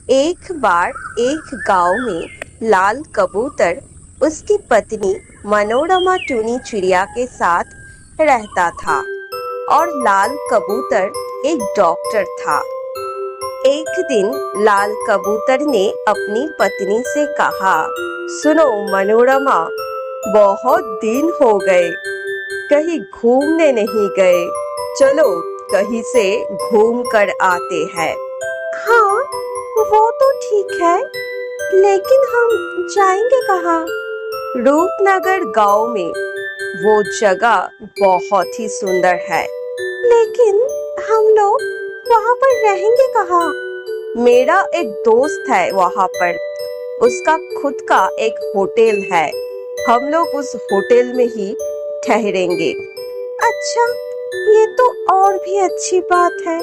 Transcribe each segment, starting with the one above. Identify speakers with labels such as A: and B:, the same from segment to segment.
A: एक बार एक गांव में लाल कबूतर उसकी पत्नी मनोरमा टूनी चिड़िया के साथ रहता था और लाल कबूतर एक डॉक्टर था। एक दिन लाल कबूतर ने अपनी पत्नी से कहा, सुनो मनोरमा, बहुत दिन हो गए, कहीं घूमने नहीं गए, चलो कहीं से घूम कर आते हैं। हाँ, वो तो ठीक है, लेकिन हम जाएंगे कहाँ? रूपनगर गांव में। वो जगह बहुत ही सुंदर है, लेकिन हम लोग वहाँ पर रहेंगे कहाँ? मेरा एक दोस्त है वहाँ पर, उसका खुद का एक होटल है, हम लोग उस होटल में ही ठहरेंगे। अच्छा, ये तो और भी अच्छी बात है,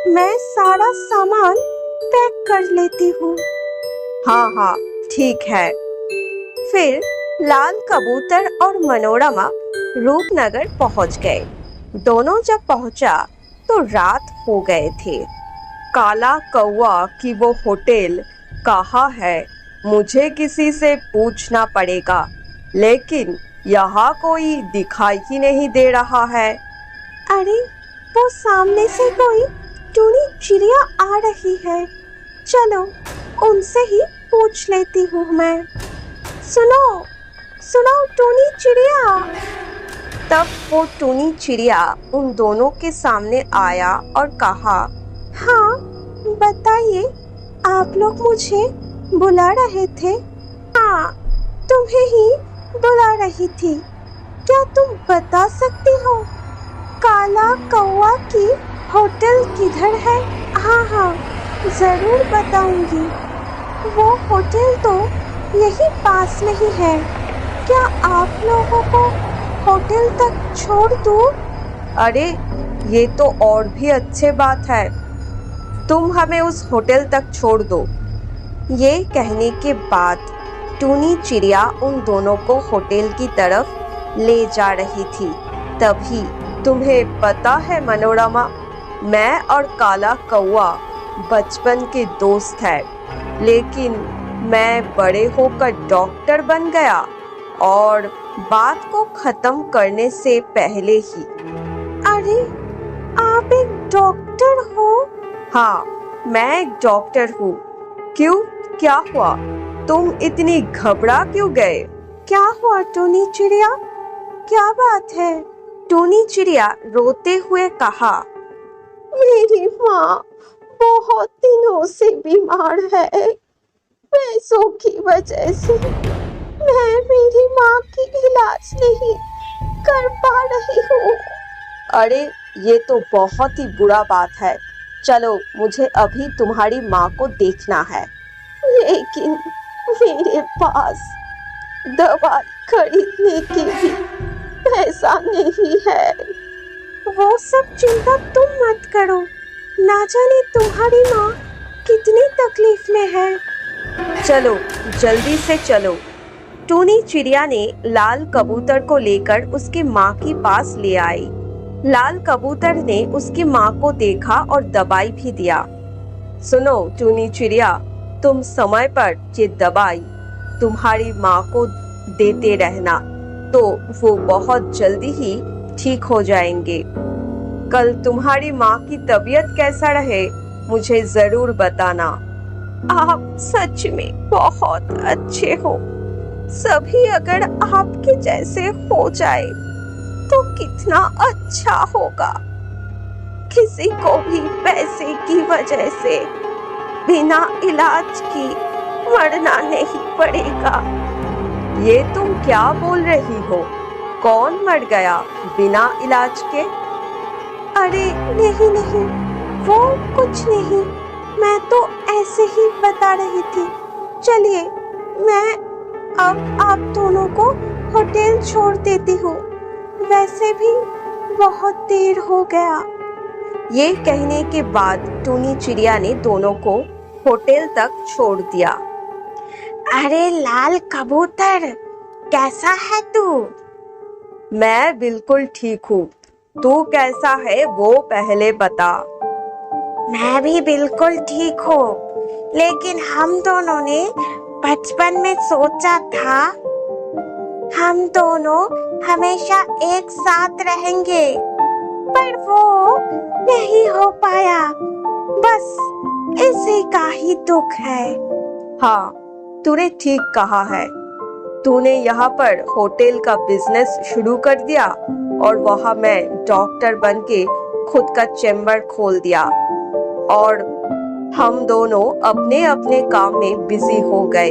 A: मैं सारा सामान पैक कर लेती हूँ। हाँ हाँ, ठीक है। फिर लाल कबूतर और मनोरमा रूपनगर पहुंच गए। दोनों जब पहुंचा तो रात हो गए थे। काला कौवा कि वो होटल कहाँ है, मुझे किसी से पूछना पड़ेगा, लेकिन यहाँ कोई दिखाई ही नहीं दे रहा है। अरे, वो सामने से कोई टूनी चिड़िया आ रही है, चलो उनसे ही पूछ लेती हूँ मैं। सुनो सुनो टूनी चिड़िया। तब वो टूनी चिड़िया उन दोनों के सामने आया और कहा, हाँ बताइए, आप लोग मुझे बुला रहे थे? हाँ, तुम्हें ही बुला रही थी। क्या तुम बता सकती हो काला कौवा की होटल किधर है? हाँ हाँ, जरूर बताऊंगी। वो होटल तो यही पास में ही है, क्या आप लोगों को होटल तक छोड़ दूं? अरे, ये तो और भी अच्छी बात है, तुम हमें उस होटल तक छोड़ दो। ये कहने के बाद टूनी चिड़िया उन दोनों को होटल की तरफ ले जा रही थी। तभी, तुम्हें पता है मनोरमा, मैं और काला कौवा बचपन के दोस्त हैं, लेकिन मैं बड़े होकर डॉक्टर बन गया और बात को खत्म करने से पहले ही। अरे, आप एक डॉक्टर हो? हाँ, मैं एक डॉक्टर हूँ। क्यों, क्या हुआ? तुम इतनी घबरा क्यों गए? क्या हुआ टूनी चिड़िया, क्या बात है? टूनी चिड़िया रोते हुए कहा, मेरी माँ बहुत दिनों से बीमार है, पैसों की वजह से मैं मेरी माँ की इलाज नहीं कर पा रही हूँ। अरे, ये तो बहुत ही बुरा बात है, चलो मुझे अभी तुम्हारी माँ को देखना है। लेकिन मेरे पास दवा खरीदने के भी पैसा नहीं है। वो सब चिंता तुम मत करो, ना जाने तुम्हारी माँ कितनी तकलीफ में है। चलो जल्दी से चलो। टूनी चिड़िया ने लाल कबूतर को लेकर उसकी माँ के पास ले आई। लाल कबूतर ने उसकी माँ को देखा और दवाई भी दिया। सुनो टूनी चिड़िया, तुम समय पर ये दवाई तुम्हारी माँ को देते रहना, तो वो बहुत जल्दी ही ठीक हो जाएंगे। कल तुम्हारी माँ की तबीयत कैसा रहे, मुझे जरूर बताना। आप सच में बहुत अच्छे हो, सभी अगर आपके जैसे हो जाए तो कितना अच्छा होगा। किसी को भी पैसे की वजह से बिना इलाज की मरना नहीं पड़ेगा। ये तुम क्या बोल रही हो? कौन मर गया बिना इलाज के? अरे नहीं नहीं, वो कुछ नहीं, मैं तो ऐसे ही बता रही थी। चलिए, मैं अब आप दोनों को होटल छोड़ देती हूँ, वैसे भी बहुत देर हो गया। ये कहने के बाद टूनी चिड़िया ने दोनों को होटल तक छोड़ दिया। अरे लाल कबूतर, कैसा है तू? मैं बिल्कुल ठीक हूँ, तू कैसा है वो पहले बता। मैं भी बिल्कुल ठीक हूँ,
B: लेकिन हम दोनों ने बचपन में सोचा था हम दोनों हमेशा एक साथ रहेंगे, पर वो नहीं हो पाया। बस इसी का ही दुख है।
A: हाँ, तूने ठीक कहा है। तूने यहाँ पर होटल का बिजनेस शुरू कर दिया और वहाँ मैं डॉक्टर बन के खुद का चैम्बर खोल दिया और हम दोनों अपने अपने काम में बिजी हो गए।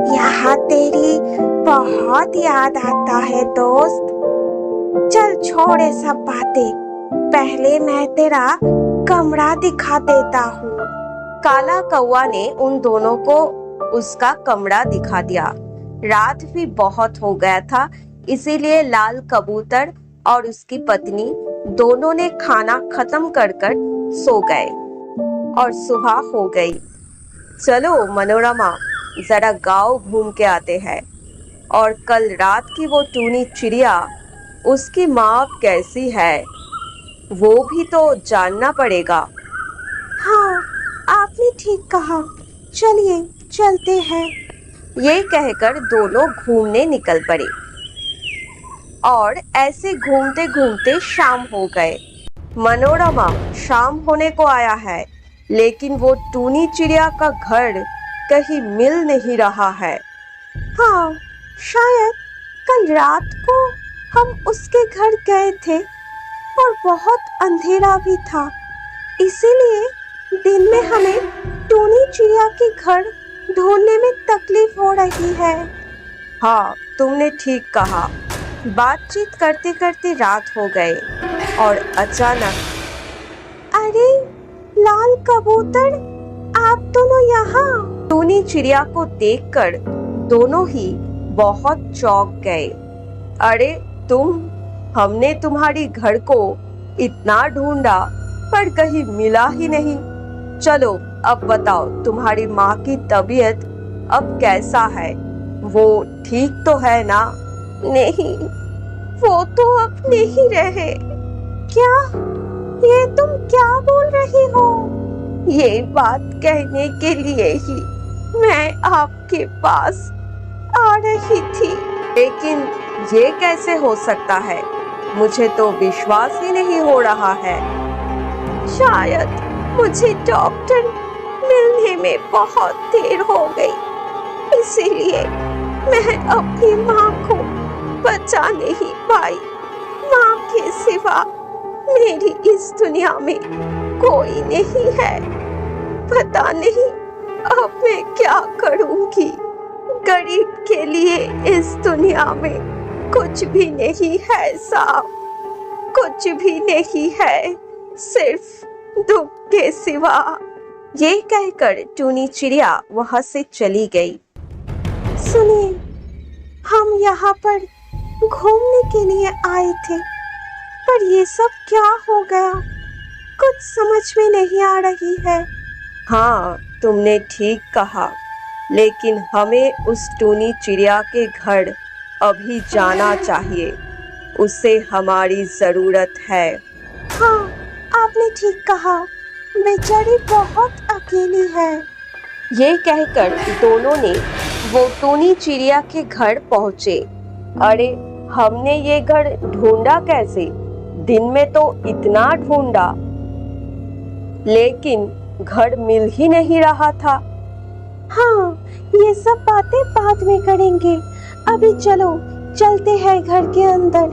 B: यहाँ तेरी बहुत याद आता है दोस्त। चल छोड़ ये सब बातें, पहले मैं तेरा कमरा दिखा देता हूँ।
A: काला कौवा ने उन दोनों को उसका कमरा दिखा दिया। रात भी बहुत हो गया था, इसीलिए लाल कबूतर और उसकी पत्नी दोनों ने खाना खत्म कर कर सो गए और सुबह हो गई। चलो मनोरमा, जरा गांव घूम के आते हैं और कल रात की वो टूनी चिड़िया, उसकी माँ कैसी है वो भी तो जानना पड़ेगा।
B: हाँ, आपने ठीक कहा। चलिए चलते हैं।
A: ये कहकर दोनों घूमने निकल पड़े और ऐसे घूमते घूमते शाम हो गए। मनोरमा, शाम होने को आया है, लेकिन वो टूनी चिड़िया का घर कहीं मिल नहीं रहा है।
B: हाँ, शायद कल रात को हम उसके घर गए थे और बहुत अंधेरा भी था, इसीलिए दिन में हमें टूनी चिड़िया के घर ढूंढने में तकलीफ हो रही है।
A: हाँ, तुमने ठीक कहा। बातचीत करते करते रात हो गए और अचानक,
B: अरे लाल कबूतर, आप दोनों यहाँ?
A: टूनी चिड़िया को देखकर दोनों ही बहुत चौंक गए। अरे तुम, हमने तुम्हारी घर को इतना ढूंढा पर कहीं मिला ही नहीं। चलो अब बताओ, तुम्हारी माँ की तबीयत अब कैसा है? वो ठीक तो है ना?
B: नहीं, वो तो अब नहीं रहे। क्या? ये तुम क्या बोल रही हो? ये बात कहने के लिए ही मैं आपके पास आ रही थी।
A: लेकिन ये कैसे हो सकता है? मुझे तो विश्वास ही नहीं हो रहा है।
B: शायद मुझे डॉक्टर मिलने में बहुत देर हो गई, इसीलिए मैं अपनी माँ को बचा नहीं पाई। माँ के सिवा मेरी इस दुनिया में कोई नहीं है। पता नहीं अब मैं क्या करूँगी। गरीब के लिए इस दुनिया में कुछ भी नहीं है साहब, कुछ भी नहीं है, सिर्फ दुख के सिवा।
A: ये कहकर टूनी चिड़िया वहां से चली गई।
B: सुनिए, हम यहाँ पर घूमने के लिए आए थे, पर ये सब क्या हो गया? कुछ समझ में नहीं आ रही है।
A: हाँ, तुमने ठीक कहा, लेकिन हमें उस टूनी चिड़िया के घर अभी जाना चाहिए। उसे हमारी जरूरत है।
B: हाँ, आपने ठीक कहा। बेचारी बहुत अकेली है।
A: ये कहकर दोनों ने वो टूनी चिड़िया के घर पहुंचे। अरे, हमने ये घर ढूंढा कैसे? दिन में तो इतना ढूंढा, लेकिन घर मिल ही नहीं रहा था।
B: हाँ, ये सब बातें बाद में करेंगे। अभी चलो चलते हैं घर के अंदर।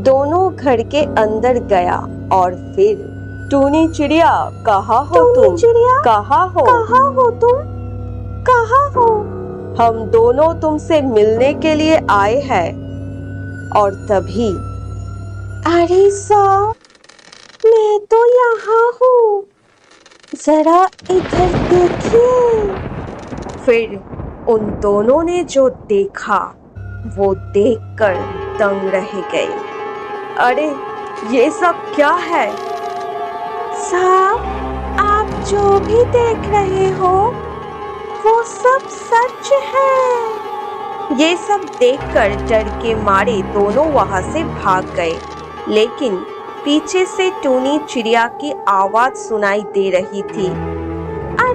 A: दोनों घर के अंदर गया और फिर, टूनी चिड़िया, कहाँ हो तुम?
B: चिड़िया,
A: कहाँ हो?
B: कहाँ हो तुम? कहाँ हो?
A: हम दोनों तुमसे मिलने के लिए आए हैं। और तभी,
B: अरे साहब, मैं तो यहाँ हूँ, जरा इधर देखिए।
A: फिर उन दोनों ने जो देखा वो देखकर दंग रह गए। अरे, ये सब क्या है?
B: साहब, आप जो भी देख रहे हो वो सब सच है।
A: ये सब देखकर डर के मारे दोनों वहां से भाग गए, लेकिन पीछे से टूनी चिड़िया की आवाज सुनाई दे रही थी।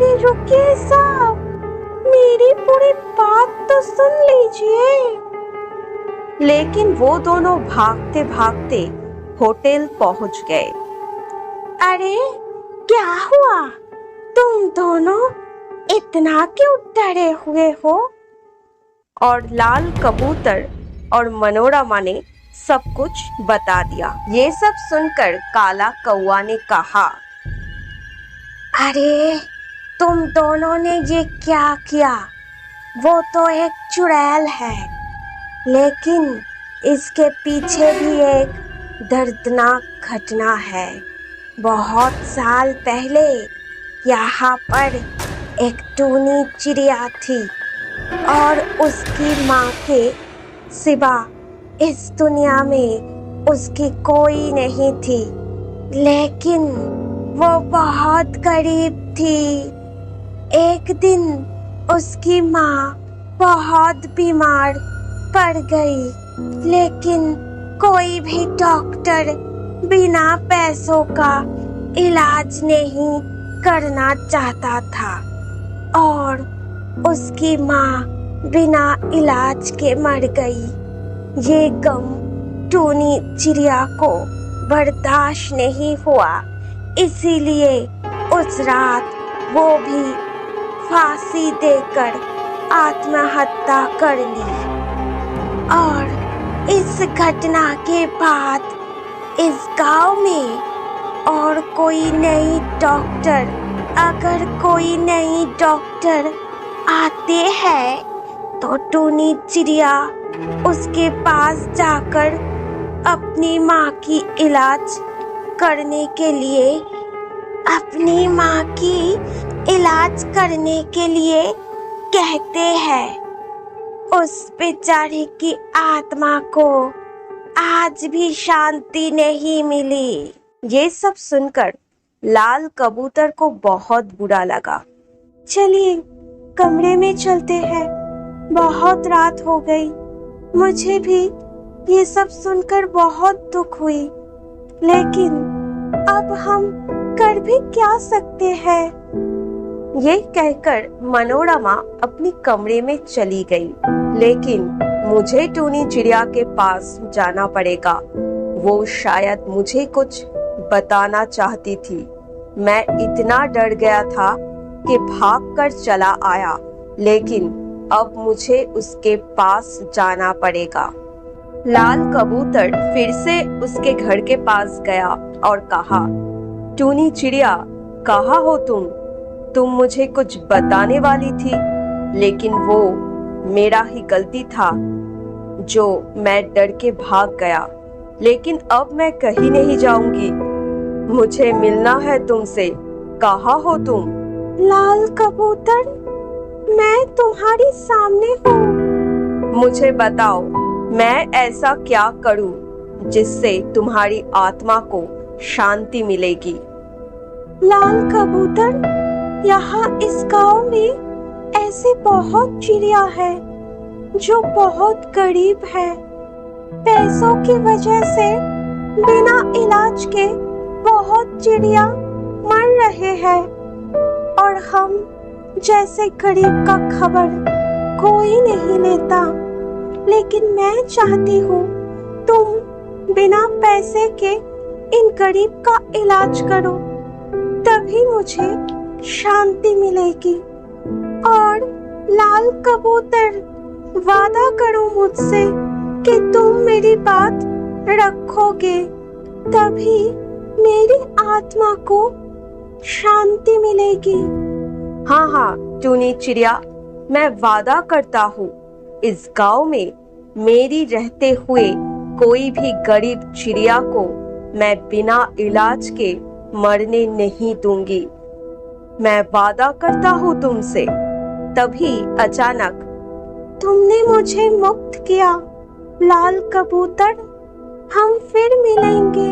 B: अरे रुकिए साहब, मेरी पूरी बात तो सुन लीजिए।
A: लेकिन वो दोनों भागते भागते होटल पहुंच गए।
B: अरे क्या हुआ, तुम दोनों इतना क्यों डरे हुए हो?
A: और लाल कबूतर और मनोरमा ने सब कुछ बता दिया। ये सब सुनकर काला कौवा ने कहा,
B: अरे तुम दोनों ने ये क्या किया? वो तो एक चुड़ैल है, लेकिन इसके पीछे भी एक दर्दनाक घटना है। बहुत साल पहले यहाँ पर एक टूनी चिड़िया थी और उसकी माँ के सिवा इस दुनिया में उसकी कोई नहीं थी। लेकिन वो बहुत गरीब थी। एक दिन उसकी माँ बहुत बीमार पड़ गई, लेकिन कोई भी डॉक्टर बिना पैसों का इलाज नहीं करना चाहता था और उसकी माँ बिना इलाज के मर गई। ये गम टूनी चिड़िया को बर्दाश्त नहीं हुआ, इसीलिए उस रात वो भी फांसी देकर आत्महत्या कर ली। और इस घटना के बाद इस गांव में और कोई नई डॉक्टर अगर कोई नई डॉक्टर आते हैं तो टूनी चिड़िया उसके पास जाकर अपनी माँ की इलाज करने के लिए कहते हैं। उस बेचारे की आत्मा को आज भी शांति नहीं मिली। ये सब सुनकर लाल कबूतर को बहुत बुरा लगा। चलिए कमरे में चलते हैं, बहुत रात हो गई। मुझे भी ये सब सुनकर बहुत दुख हुई, लेकिन अब हम कर भी क्या सकते हैं? ये कहकर मनोरमा अपनी कमरे में चली गई। लेकिन मुझे टूनी चिड़िया के पास जाना पड़ेगा। वो शायद मुझे कुछ बताना चाहती थी। मैं इतना डर गया था कि भागकर चला आया, लेकिन अब मुझे उसके पास जाना पड़ेगा। लाल कबूतर फिर से उसके घर के पास गया और कहा, टूनी चिड़िया, कहाँ हो तुम? तुम मुझे कुछ बताने वाली थी, लेकिन वो मेरा ही गलती था जो मैं डर के भाग गया। लेकिन अब मैं कहीं नहीं जाऊंगी। मुझे मिलना है तुमसे। कहाँ हो तुम? लाल कबूतर, मैं तुम्हारे सामने हूँ।
A: मुझे बताओ, मैं ऐसा क्या करूं जिससे तुम्हारी आत्मा को शांति मिलेगी?
B: लाल कबूतर, यहाँ इस गांव में ऐसी बहुत चिड़िया है जो बहुत गरीब है। पैसों की वजह से बिना इलाज के बहुत चिड़िया मर रहे हैं और हम जैसे गरीब का खबर कोई नहीं लेता। लेकिन मैं चाहती हूँ तुम बिना पैसे के इन गरीब का इलाज करो, तभी मुझे शांति मिलेगी। और लाल कबूतर, वादा करो मुझसे कि तुम मेरी बात रखोगे, तभी मेरी आत्मा को शांति मिलेगी।
A: हाँ हाँ टूनी चिड़िया, मैं वादा करता हूँ इस गांव में मेरी रहते हुए कोई भी गरीब चिड़िया को मैं बिना इलाज के मरने नहीं दूंगी। मैं वादा करता हूँ तुमसे। तभी अचानक,
B: तुमने मुझे मुक्त किया लाल कबूतर, हम फिर मिलेंगे।